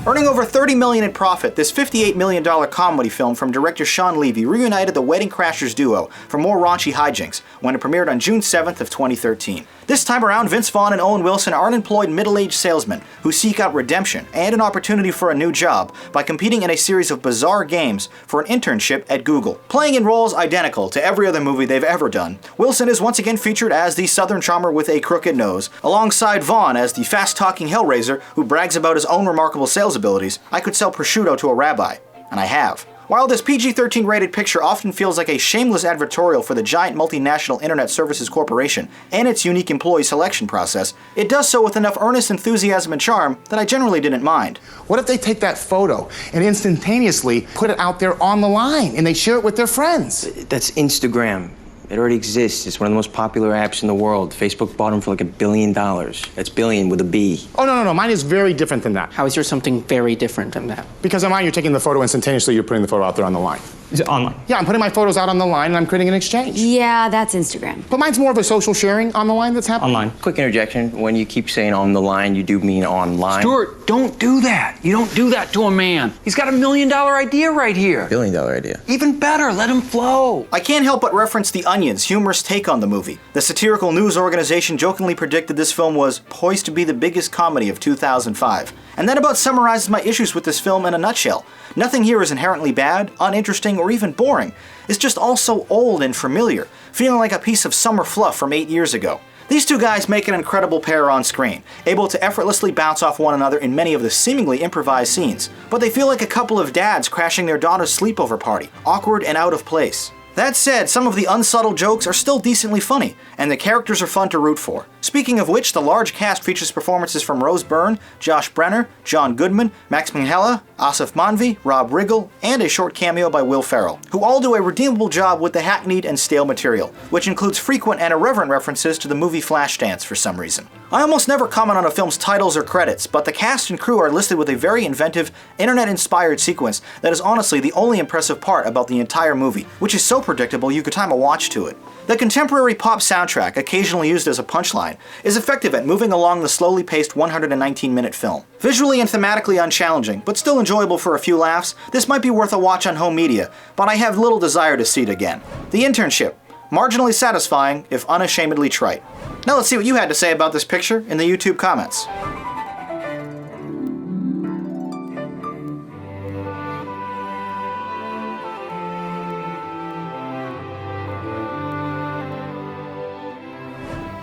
Earning over $30 million in profit, this $58 million comedy film from director Sean Levy reunited the Wedding Crashers duo for more raunchy hijinks when it premiered on June 7th of 2013. This time around, Vince Vaughn and Owen Wilson are unemployed middle-aged salesmen who seek out redemption and an opportunity for a new job by competing in a series of bizarre games for an internship at Google. Playing in roles identical to every other movie they've ever done, Wilson is once again featured as the Southern charmer with a crooked nose, alongside Vaughn as the fast-talking hellraiser who brags about his own remarkable sales abilities. I could sell prosciutto to a rabbi, and I have. While this PG-13 rated picture often feels like a shameless advertorial for the giant multinational internet services corporation and its unique employee selection process, it does so with enough earnest enthusiasm and charm that I generally didn't mind. What if they take that photo and instantaneously put it out there on the line and they share it with their friends? That's Instagram. It already exists. It's one of the most popular apps in the world. Facebook bought them for like $1 billion. That's billion with a B. Oh, no. Mine is very different than that. How is yours something very different than that? Because on mine, you're taking the photo instantaneously, you're putting the photo out there on the line. Is it online? Yeah, I'm putting my photos out on the line and I'm creating an exchange. Yeah, that's Instagram. But mine's more of a social sharing on the line that's happening. Online. Quick interjection. When you keep saying on the line, you do mean online. Stuart, don't do that. You don't do that to a man. He's got $1 million idea right here. $1 billion idea. Even better, let him flow. I can't help but reference The Onion's humorous take on the movie. The satirical news organization jokingly predicted this film was poised to be the biggest comedy of 2005. And that about summarizes my issues with this film in a nutshell. Nothing here is inherently bad, uninteresting, or even boring. It's just all so old and familiar, feeling like a piece of summer fluff from 8 years ago. These two guys make an incredible pair on screen, able to effortlessly bounce off one another in many of the seemingly improvised scenes. But they feel like a couple of dads crashing their daughter's sleepover party, awkward and out of place. That said, some of the unsubtle jokes are still decently funny, and the characters are fun to root for. Speaking of which, the large cast features performances from Rose Byrne, Josh Brenner, John Goodman, Max Minghella, Asif Manvi, Rob Riggle, and a short cameo by Will Ferrell, who all do a redeemable job with the hackneyed and stale material, which includes frequent and irreverent references to the movie Flashdance for some reason. I almost never comment on a film's titles or credits, but the cast and crew are listed with a very inventive, internet-inspired sequence that is honestly the only impressive part about the entire movie, which is so predictable you could time a watch to it. The contemporary pop soundtrack, occasionally used as a punchline, is effective at moving along the slowly paced 119-minute film. Visually and thematically unchallenging, but still enjoyable for a few laughs, this might be worth a watch on home media, but I have little desire to see it again. The Internship. Marginally satisfying, if unashamedly trite. Now let's see what you had to say about this picture in the YouTube comments.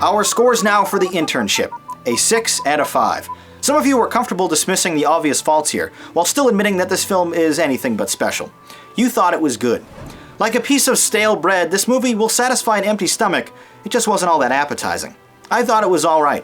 Our scores now for The Internship, a 6 and a 5. Some of you were comfortable dismissing the obvious faults here, while still admitting that this film is anything but special. You thought it was good. Like a piece of stale bread, this movie will satisfy an empty stomach, it just wasn't all that appetizing. I thought it was alright.